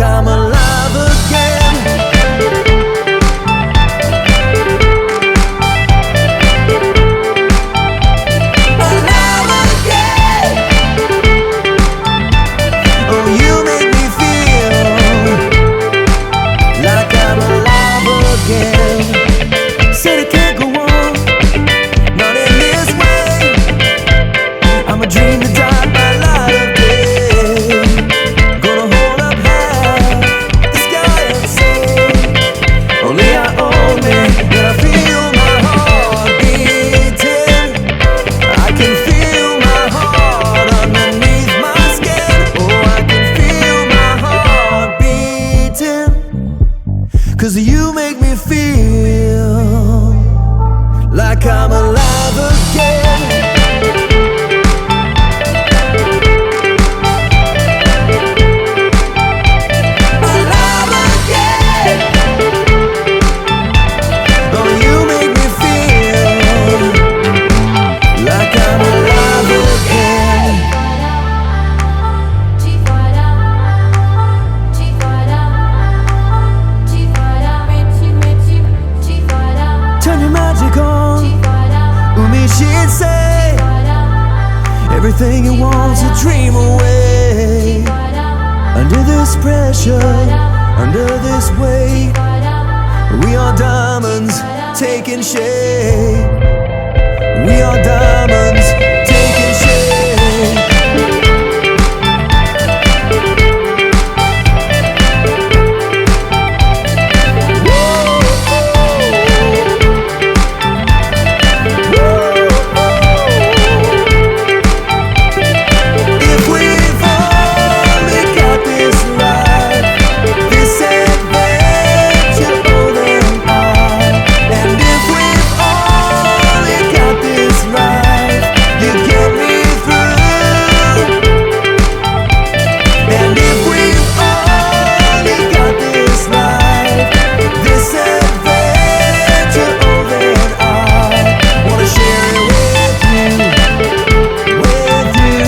I'm alive again. Alive again. Oh, you make me feel like I'm alive again. Said it can't go on, not in this way. I'm a dream to die by light of day. Gonna hold up high the sky and say, only I own me. And I feel my heart beating. I can feel my heart underneath my skin. Oh, I can feel my heart beating. 'Cause you make me feel like I'm alive again. Alive again. Oh, you make me feel like I'm alive again. Turn your magic on. Umi, she'd say everything you want's a dream away. Under this pressure, under this weight, we are diamonds taking shape. We are diamonds taking shape. If we've only got this life, this adventure older than I. And if we've only got this life, you get me through. And if we've only got this life, this adventure older than I. Wanna share it with you, with you,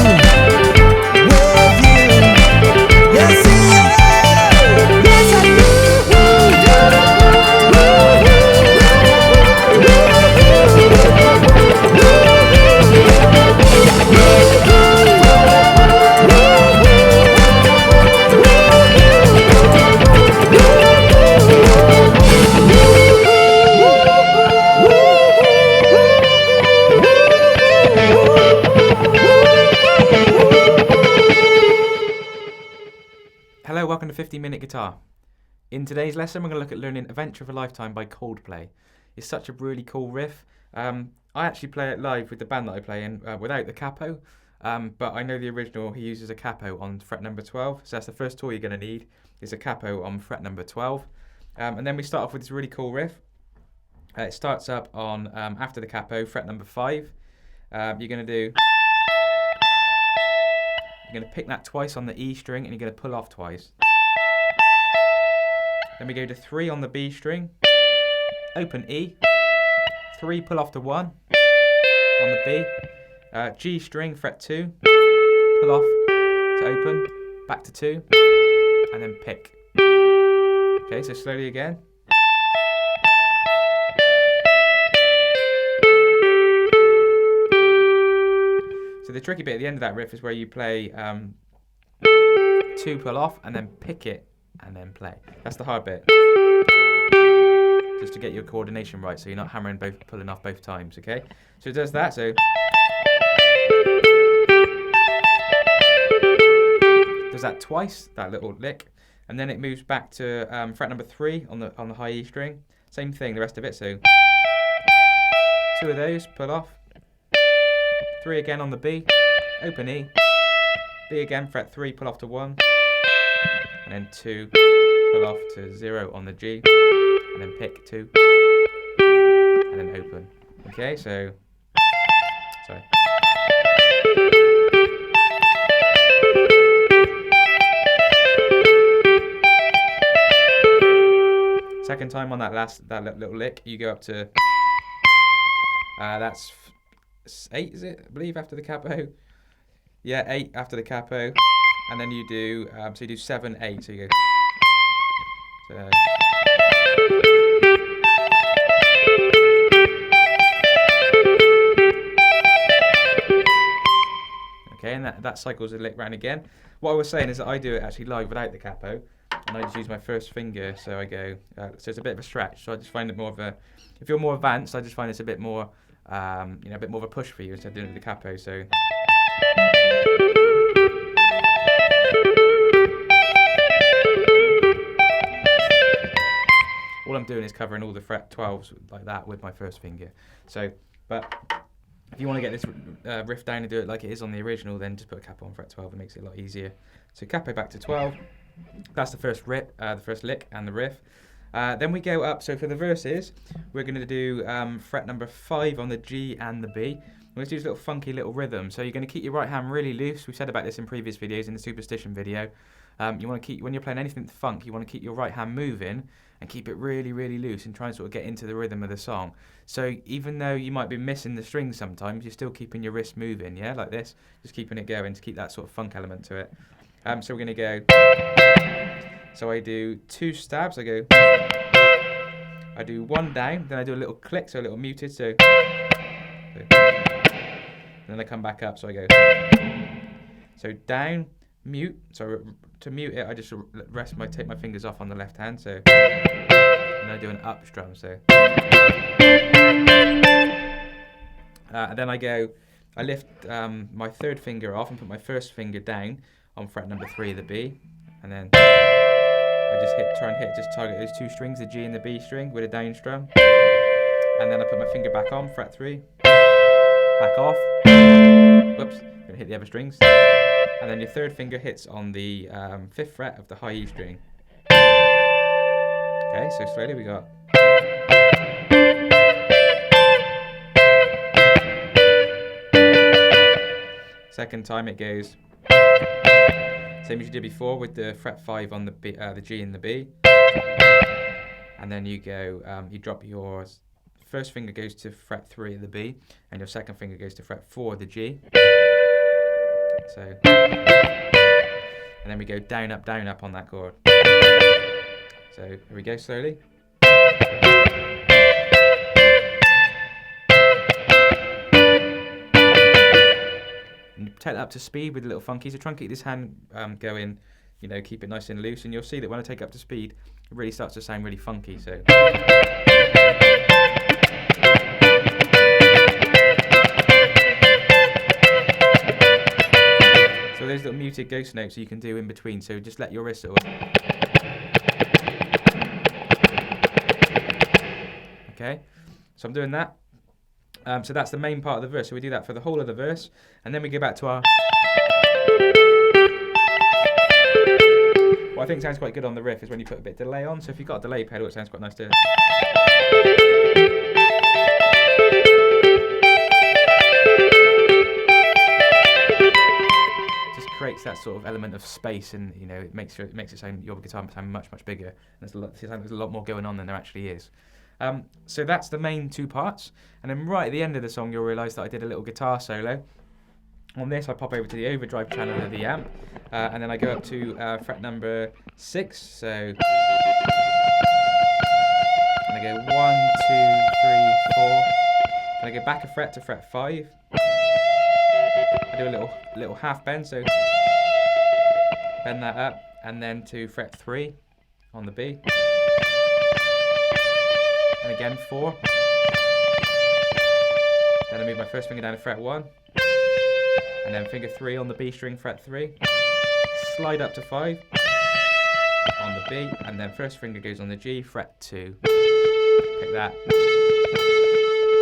with you. Yes, yes, I do. Hello, welcome to 50-Minute Guitar. In today's lesson, we're going to look at learning Adventure of a Lifetime by Coldplay. It's such a really cool riff. I actually play it live with the band that I play in without the capo, but I know the original, he uses a capo on fret number 12, so that's the first tool you're going to need, is a capo on fret number 12. And then we start off with this really cool riff. It starts up on, after the capo, fret number 5. You're going to pick that twice on the E string, and you're going to pull off twice. Then we go to 3 on the B string, open E, 3, pull off to 1 on the B, G string, fret 2, pull off to open, back to 2, and then pick. Okay, so slowly again. So the tricky bit at the end of that riff is where you play 2, pull off, and then pick it, and then play. That's the hard bit. Just to get your coordination right, so you're not hammering both, pulling off both times, okay? So it does that, so... does that twice, that little lick, and then it moves back to fret number 3 on the high E string. Same thing, the rest of it, so... 2 of those, pull off. 3 again on the B, open E, B again, fret 3, pull off to 1, and then 2, pull off to 0 on the G, and then pick 2, and then open. Okay, so, sorry. Second time on that little lick, you go up to, that's 8, is it? I believe after the capo. Yeah, 8 after the capo. and then you do so you do 7, 8. So you go. So, okay, and that cycles a lick round again. What I was saying is that I do it actually live without the capo, and I just use my first finger. So I go, so it's a bit of a stretch. So I just find it more of a, if you're more advanced, I just find it's a bit more, a bit more of a push for you instead of doing it with the capo. So. All I'm doing is covering all the fret 12s like that with my first finger. So, but if you want to get this riff down and do it like it is on the original, then just put a capo on fret 12. It makes it a lot easier. So capo back to 12. That's the first the first lick and the riff. Then we go up. So for the verses, we're going to do fret number 5 on the G and the B. We're going to do this little funky little rhythm. So you're going to keep your right hand really loose. We've said about this in previous videos, in the superstition video. You want to keep, when you're playing anything with funk, you want to keep your right hand moving and keep it really, really loose and try and sort of get into the rhythm of the song. So even though you might be missing the strings sometimes, you're still keeping your wrist moving, yeah, like this, just keeping it going to keep that sort of funk element to it. So we're going to go, so I do 2 stabs, I do 1 down, then I do a little click, so a little muted, so and then I come back up, so I go, so down, mute, so to mute it I just take my fingers off on the left hand, so and I do an up strum, so and then I lift my 3rd finger off and put my 1st finger down on fret number 3 of the B, and then I just target those 2 strings, the G and the B string with a down strum, and then I put my finger back on fret 3, back off, whoops, gonna hit the other strings. And then your 3rd finger hits on the 5th fret of the high E string. Okay, so slowly we got. Second time it goes. Same as you did before with the fret 5 on the B, the G and the B. And then you go, you drop your 1st finger goes to fret 3 of the B, and your 2nd finger goes to fret 4 of the G. So, and then we go down, up on that chord. So here we go slowly. And you take that up to speed with a little funky. So try and keep this hand going, keep it nice and loose, and you'll see that when I take up to speed, it really starts to sound really funky. So. So there's little muted ghost notes you can do in between, so just let your wrist sort of. Okay, so I'm doing that. So that's the main part of the verse, so we do that for the whole of the verse, and then we go back to our. What I think sounds quite good on the riff is when you put a bit of delay on, so if you've got a delay pedal, it sounds quite nice to. Creates that sort of element of space, and it makes it sound, your guitar sound much bigger. And there's a lot more going on than there actually is. So that's the main 2 parts, and then right at the end of the song you'll realise that I did a little guitar solo. On this I pop over to the overdrive channel of the amp, and then I go up to fret number 6. So and I go 1, 2, 3, 4, and I go back a fret to fret 5. I do a little half bend, so bend that up, and then to fret 3 on the B, and again 4. Then I move my 1st finger down to fret 1, and then finger 3 on the B string, fret 3, slide up to 5 on the B, and then 1st finger goes on the G, fret 2. Pick that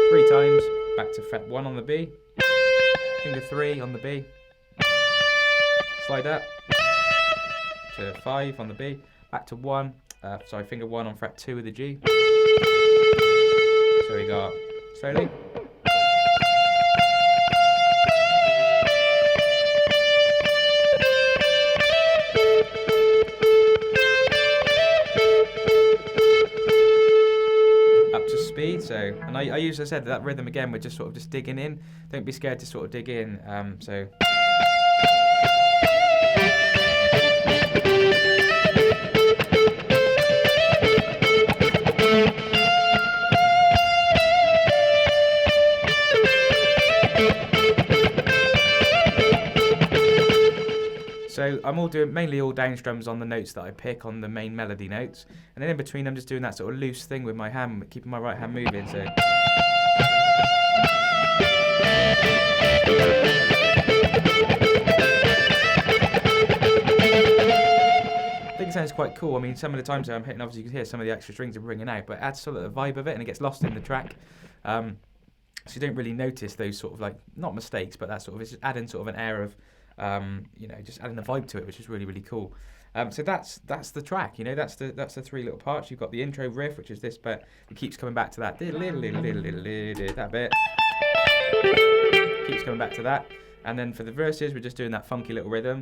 3 times, back to fret 1 on the B, finger 3 on the B, slide up to 5 on the B, back to 1, finger 1 on fret 2 of the G. So we got slowly. Up to speed, so, and I usually said that rhythm again, we're just sort of just digging in. Don't be scared to sort of dig in, so. So I'm all doing mainly all down strums on the notes that I pick on the main melody notes, and then in between I'm just doing that sort of loose thing with my hand, keeping my right hand moving. So I think it sounds quite cool. I mean, some of the times that I'm hitting, obviously you can hear some of the extra strings are bringing out, but it adds sort of the vibe of it, and it gets lost in the track. So you don't really notice those sort of like, not mistakes, but that sort of, it's just adding sort of an air of, just adding a vibe to it, which is really, really cool. So that's the track, that's the three little parts. You've got the intro riff, which is this bit. It keeps coming back to that. That bit. Keeps coming back to that. And then for the verses, we're just doing that funky little rhythm.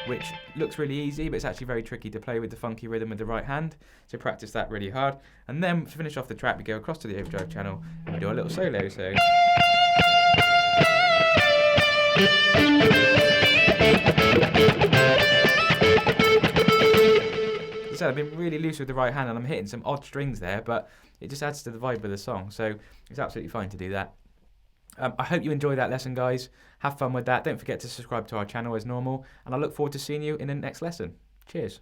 Which looks really easy, but it's actually very tricky to play with the funky rhythm with the right hand. So practice that really hard. And then to finish off the track, we go across to the overdrive channel and we do a little solo. So as I said, I've been really loose with the right hand and I'm hitting some odd strings there, but it just adds to the vibe of the song. So it's absolutely fine to do that. I hope you enjoyed that lesson, guys. Have fun with that. Don't forget to subscribe to our channel as normal, and I look forward to seeing you in the next lesson. Cheers.